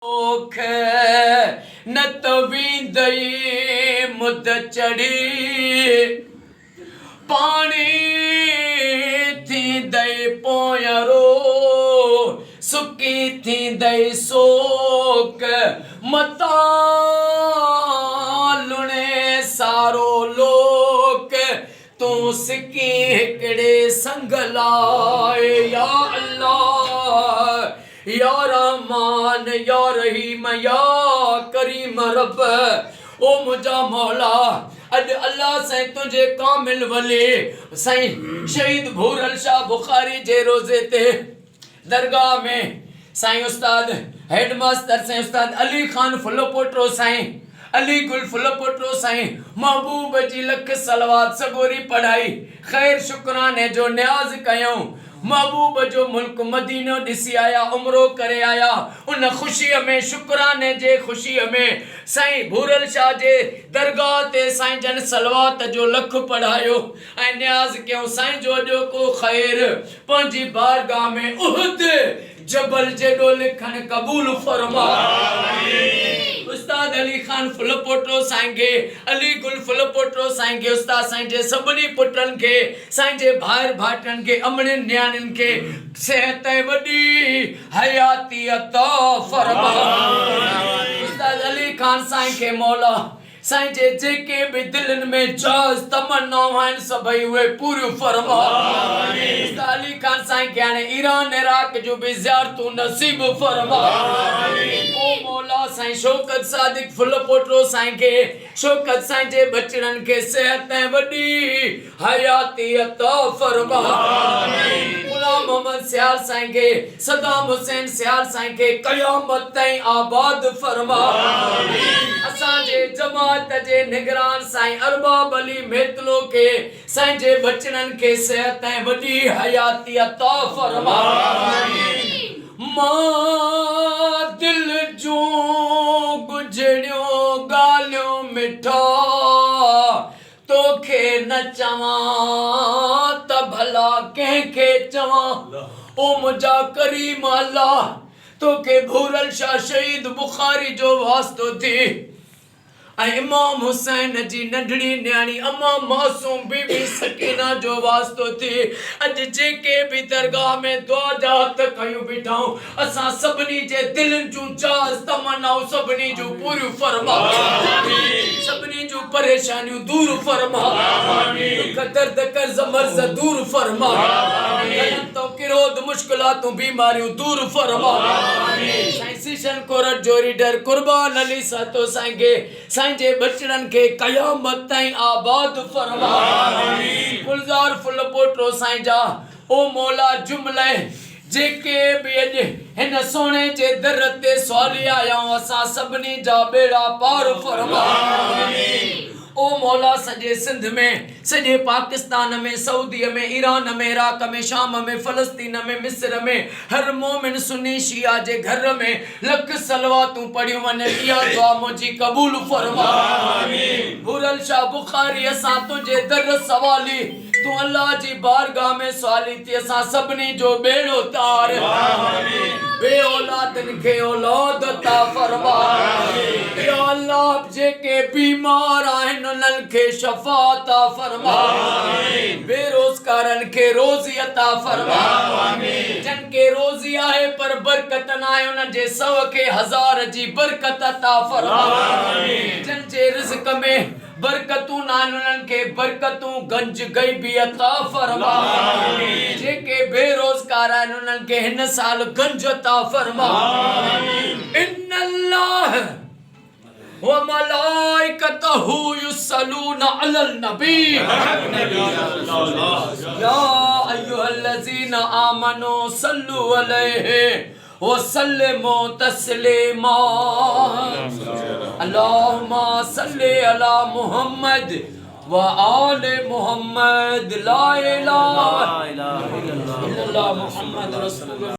ओख न तवींदई मुद चढ़ी पानी थींदई पोयरो सुकी थींदई सोक मता लुणे सारो लोक तू सिकी हिकड़े संग लाए या अल्लाह या रहमान या रहीम या करीम रब। ओ मुझा मौला अज अल्लाह से तुझे कामिल वली साईं शहीद भूरल शाह बुखारी जे रोजे ते दरगाह में साईं उस्ताद हेडमास्टर साईं उस्ताद अली खान फुलपोटरो साईं अली गुल फुलपोटरो साईं महबूब जी लख सलवात सगोरी पढ़ाई खैर शुक्राने जो न्याज कयूं महबूब जो मुल्क मदीनो दिसी आया उमरो करे आया उन खुशी में शुक्राने जे खुशी में साईं भूरल शाह जे दरगाह ते साईं जन सलवात जो लख पढ़ायो ऐं न्याज क्यों साईं जो जो को खैर पंजी बारगाह में उहद जबल जेडो लिखन कबूल फरमा। उस्ताद अली खान फुलपोटरो साईं के अली गुल फुलपोटरो साईं के उस्ताद साईं जे सबनी पुटन के साईं जे भाइर भाटन के अमड़े न्याणन के सेहत वडी हयाती अता फरमा। उस्ताद अली खान साईं के मौला साईं जे जेके भी दिलन में जाज तमन्नाऊं आहिनि सभई उहे पूरियूं फरमा। उस्ताद अली खान साईं के हाणे ईरान इराक जो भी ज़ियारतूं नसीब फरमा। ओ मौला साईं शौकत सादिक फुलपोटरो साईं के शौकत साईं जे बचड़न के सेहत वडी हयाती अता फरमा। गुलाम मोहम्मद सियाल साईं के सदाम हुसैन सियाल साईं के क़यामत ताईं आबाद फरमा। असां जे जमात जे निगरान साईं अरबाब अली मेतलो के साईं जे बचड़न के सेहत वडी हयाती अता फरमा। मां दिल जो गुजरियो गालियों मिठा तोखे न चवां त भला कंहिंखे चवां। ओ मुझा करीम अल्लाह तोखे भूरल शाह शहीद बुखारी जो वास्तो थी ऐं इमाम हुसैन जी नंढड़ी न्याणी अम्मा मासूम बीबी सकीना जो वास्तो थी अज जेके भी दरगाह में दुआ जा हथ कयूं बीठाऊं असां सभिनी जे दिलनि जूं जाज़ तमन्नाऊं सभिनी जूं पूरियूं फरमा। सभिनी जूं परेशानियूं दूर फरमा। दुख दर्द कर्ज़ मर्ज़ दूर फरमा। तो किरोध मुश्किलातूं बीमारियूं दूर फरमा। साईं सीशन कोरट जो रीडर कुर्बान अली सातो साईं के साईं जे बचड़न के क़यामत ताईं आबाद फरमा। गुलजार फुलपोटरो साईं जा ओ मौला जुमले जेके भी अज हिन सोने जे दर ते सवाली आयाऊं असां सभिनी जा बेड़ा पार फरमा। ओ मौला सजे सिंध में सजे पाकिस्तान में सऊदी में ईरान में इराक में शाम में फलस्तीन में मिस्र में हर मोमिन सुन्नी शिया जे घर में लख सलवातूं पढ़ियूं वञनि इहा दुआ मुंहिंजी कबूल फरमा। भूरल शाह बुखारी असां तुंहिंजे दर सवाली तू अल्लाह जी बारगाह में सवाली थी असां सभिनी जो बेड़ो तार बे औलादन के औलाद अता फरमा। या अल्लाह जेके बीमार आहिनि उन्हनि खे शफ़ा अता फरमा। बेरोज़गारनि खे रोज़ी अता फरमा। जन के रोज़ी आहे पर बरकत न आहे उन्हनि जे सव के हज़ार जी बरकत अता फरमा। जन जे रिज़्क़ में बरकतूं न आहिनि उन्हनि के बरकतूं गंज गैबी अता फरमा। जेके बेरोज़गार आहिनि उन्हनि के हिन साल गंज अता फरमा। इन्नल्लाह व मलाइकतहु युसल्लूना अलल नबी या अय्युहल्लज़ीना आमनू सल्लु अलैहि व सल्लिमू तस्लीमा। अल्लाहुम्मा सल्लि अला मुहम्मद व आले मुहम्मद ला इलाहा इल्लल्लाह मुहम्मद रसूलुल्लाह।